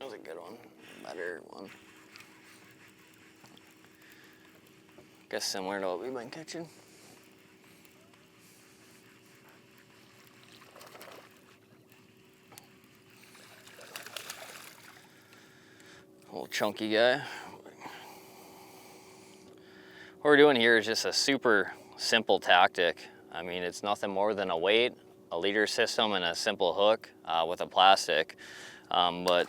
was a good one. Better one. Guess similar to what we've been catching. Little chunky guy. What we're doing here is just a super simple tactic. I mean, it's nothing more than a weight, a leader system, and a simple hook with a plastic. But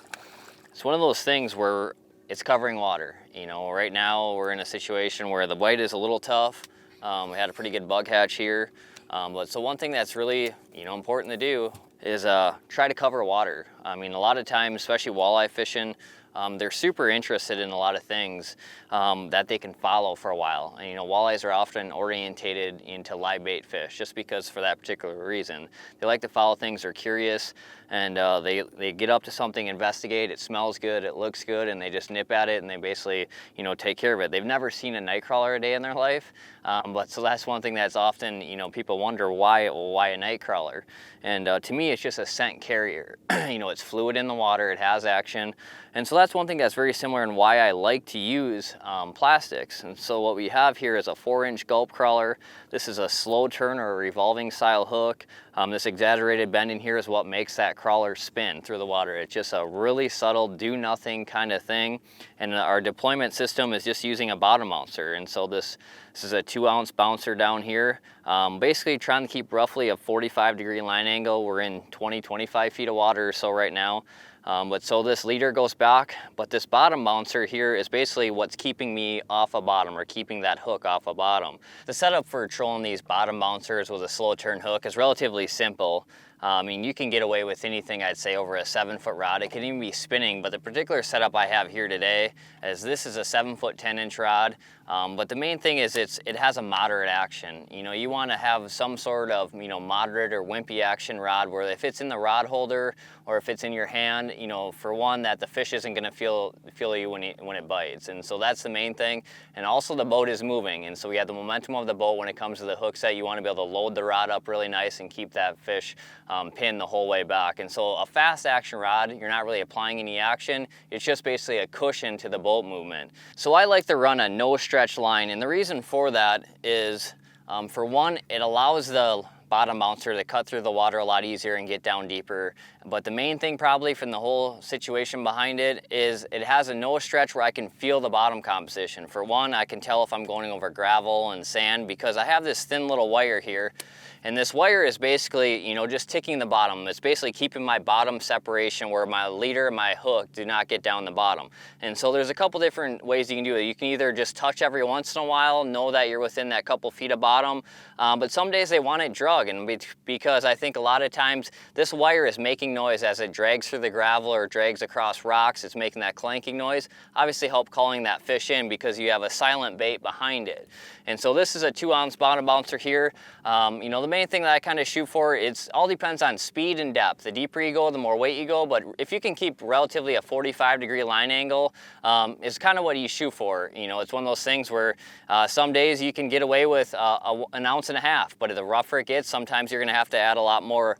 it's one of those things where it's covering water. You know, right now we're in a situation where the bite is a little tough. We had a pretty good bug hatch here. But so one thing that's really, important to do is try to cover water. I mean, a lot of times, especially walleye fishing, they're super interested in a lot of things that they can follow for a while. And walleyes are often orientated into live bait fish just because for that particular reason. They like to follow things, they're curious, and they get up to something, investigate, it smells good, it looks good, and they just nip at it and they basically, take care of it. They've never seen a night crawler a day in their life, but so that's one thing that's often, people wonder why a night crawler. And to me, it's just a scent carrier. It's fluid in the water, it has action. And so that's one thing that's very similar in why I like to use plastics. And so what we have here is a 4-inch gulp crawler. This is a slow turn or a revolving style hook. This exaggerated bend in here is what makes that crawler spin through the water. It's just a really subtle do nothing kind of thing. And our deployment system is just using a bottom bouncer. And so this is a 2-ounce bouncer down here. Basically trying to keep roughly a 45-degree line angle. We're in 20-25 feet of water or so right now. But so this leader goes back, but this bottom bouncer here is basically what's keeping me off a bottom or keeping that hook off a bottom. The setup for trolling these bottom bouncers with a slow turn hook is relatively simple. I mean, you can get away with anything, I'd say, over a 7-foot rod. It can even be spinning, but the particular setup I have here today is this is a 7-foot 10-inch rod. But the main thing is it has a moderate action. You want to have some sort of, moderate or wimpy action rod where if it's in the rod holder or if it's in your hand, for one, that the fish isn't going to feel you when it bites. And so that's the main thing. And also the boat is moving. And so we have the momentum of the boat when it comes to the hook set. You want to be able to load the rod up really nice and keep that fish pinned the whole way back. And so a fast action rod, you're not really applying any action. It's just basically a cushion to the boat movement. So I like to run a no stretch line. And the reason for that is, for one, it allows the bottom bouncer to cut through the water a lot easier and get down deeper. But the main thing probably from the whole situation behind it is it has a no stretch where I can feel the bottom composition. For one, I can tell if I'm going over gravel and sand because I have this thin little wire here. And this wire is basically, just ticking the bottom. It's basically keeping my bottom separation where my leader and my hook do not get down the bottom. And so there's a couple different ways you can do it. You can either just touch every once in a while, know that you're within that couple feet of bottom, but some days they want it drug. And because I think a lot of times this wire is making noise as it drags through the gravel or drags across rocks, it's making that clanking noise. Obviously help calling that fish in because you have a silent bait behind it. And so this is a 2-ounce bottom bouncer here. The main thing that I kind of shoot for, it's all depends on speed and depth. The deeper you go, the more weight you go, but if you can keep relatively a 45-degree line angle, is kind of what you shoot for. It's one of those things where some days you can get away with an ounce and a half, but the rougher it gets, sometimes you're gonna have to add a lot more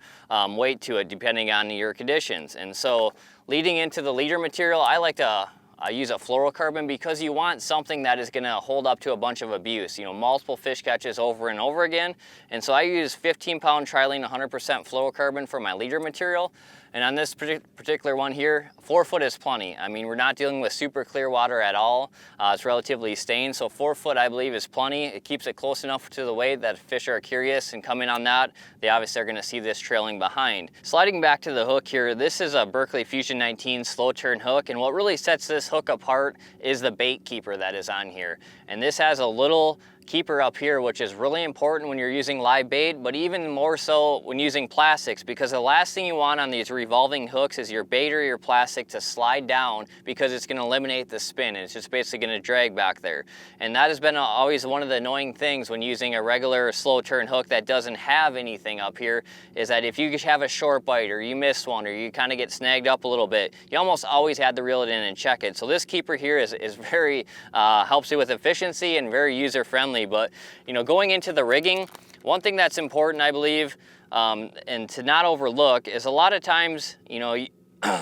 weight to it depending on your conditions. And so leading into the leader material, I like to use a fluorocarbon because you want something that is gonna hold up to a bunch of abuse, multiple fish catches over and over again. And so I use 15-pound trilene 100% fluorocarbon for my leader material. And on this particular one here, 4 foot is plenty. I mean, we're not dealing with super clear water at all. It's relatively stained, so 4 foot I believe is plenty. It keeps it close enough to the weight that fish are curious and come in on that. They obviously are gonna see this trailing behind. Sliding back to the hook here, this is a Berkeley Fusion 19 slow turn hook, and what really sets this hook apart is the bait keeper that is on here. And this has a little keeper up here, which is really important when you're using live bait, but even more so when using plastics, because the last thing you want on these revolving hooks is your bait or your plastic to slide down because it's going to eliminate the spin and it's just basically going to drag back there. And that has been always one of the annoying things when using a regular slow turn hook that doesn't have anything up here, is that if you have a short bite or you miss one or you kind of get snagged up a little bit, you almost always had to reel it in and check it. So this keeper here is very helps you with efficiency and very user friendly. But going into the rigging, one thing that's important, I believe, and to not overlook, is a lot of times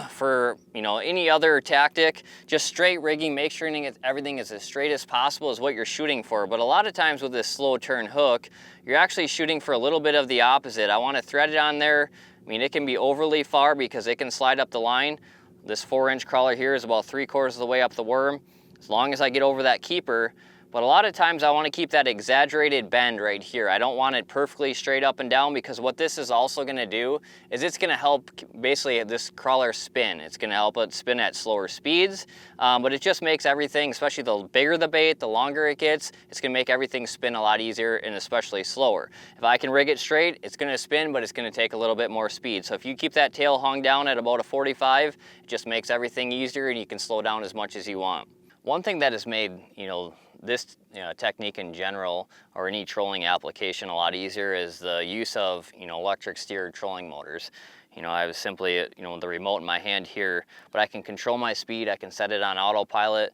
For, you know, any other tactic, just straight rigging, make sure everything is as straight as possible is what you're shooting for. But a lot of times with this slow turn hook, you're actually shooting for a little bit of the opposite. I want to thread it on there. I mean, it can be overly far because it can slide up the line. This 4-inch crawler here is about 3/4 of the way up the worm, as long as I get over that keeper. But a lot of times I want to keep that exaggerated bend right here. I don't want it perfectly straight up and down, because what this is also going to do is it's going to help basically this crawler spin. It's going to help it spin at slower speeds, but it just makes everything, especially the bigger the bait, the longer it gets, it's going to make everything spin a lot easier and especially slower. If I can rig it straight, it's going to spin, but it's going to take a little bit more speed. So if you keep that tail hung down at about a 45, it just makes everything easier and you can slow down as much as you want. One thing that has made, you know, this technique in general, or any trolling application, a lot easier is the use of, you know, electric steered trolling motors. You know, I have simply, you know, the remote in my hand here, but I can control my speed. I can set it on autopilot,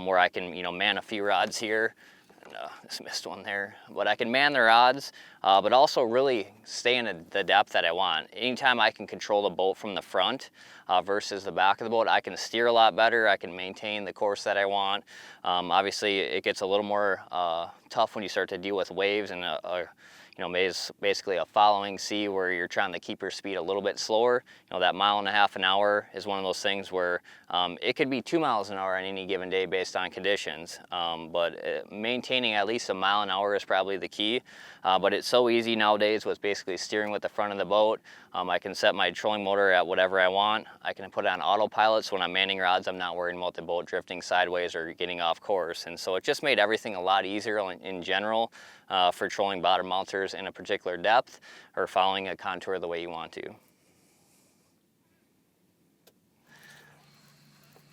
where I can, you know, man a few rods here. Just missed one there, but I can man the rods, but also really stay in the depth that I want. Anytime I can control the boat from the front versus the back of the boat, I can steer a lot better. I can maintain the course that I want. Obviously, it gets a little more tough when you start to deal with waves and you know, basically a following sea where you're trying to keep your speed a little bit slower. You know, that 1.5 miles an hour is one of those things where it could be 2 miles an hour on any given day based on conditions. But maintaining at least 1 mile an hour is probably the key. But it's so easy nowadays with basically steering with the front of the boat. I can set my trolling motor at whatever I want. I can put it on autopilot, so when I'm manning rods, I'm not worrying about the boat drifting sideways or getting off course. And so it just made everything a lot easier in general for trolling bottom mounters in a particular depth or following a contour the way you want to.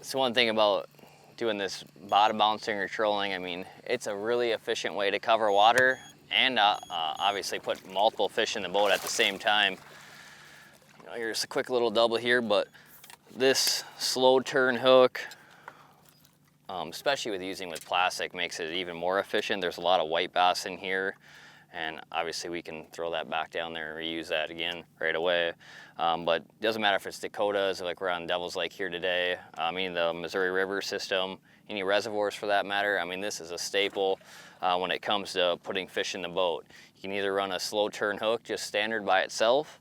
So one thing about doing this bottom bouncing or trolling, I mean, it's a really efficient way to cover water and obviously put multiple fish in the boat at the same time. You know, here's a quick little double here, but this slow turn hook, especially with plastic, makes it even more efficient. There's a lot of white bass in here, and obviously we can throw that back down there and reuse that again right away. But it doesn't matter if it's Dakotas, like we're on Devil's Lake here today, I mean the Missouri River system, any reservoirs for that matter. I mean, this is a staple when it comes to putting fish in the boat. You can either run a slow turn hook just standard by itself,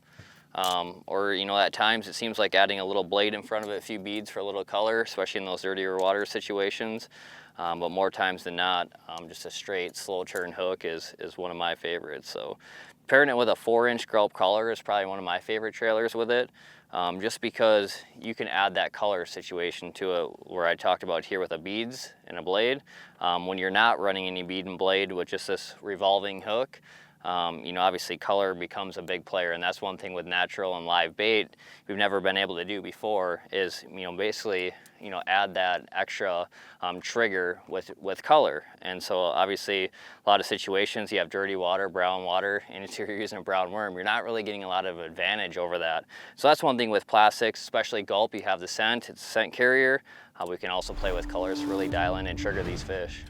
or, you know, at times it seems like adding a little blade in front of it, a few beads for a little color, especially in those dirtier water situations. But more times than not, just a straight slow turn hook is one of my favorites. So pairing it with a 4-inch gulp collar is probably one of my favorite trailers with it, just because you can add that color situation to it, where I talked about here with the beads and a blade. When you're not running any bead and blade with just this revolving hook, you know, obviously color becomes a big player, and that's one thing with natural and live bait we've never been able to do before is, you know, basically, you know, add that extra trigger with color. And so obviously a lot of situations you have dirty water, brown water, and if you're using a brown worm, you're not really getting a lot of advantage over that. So that's one thing with plastics, especially Gulp. You have the scent, it's a scent carrier. We can also play with colors to really dial in and trigger these fish.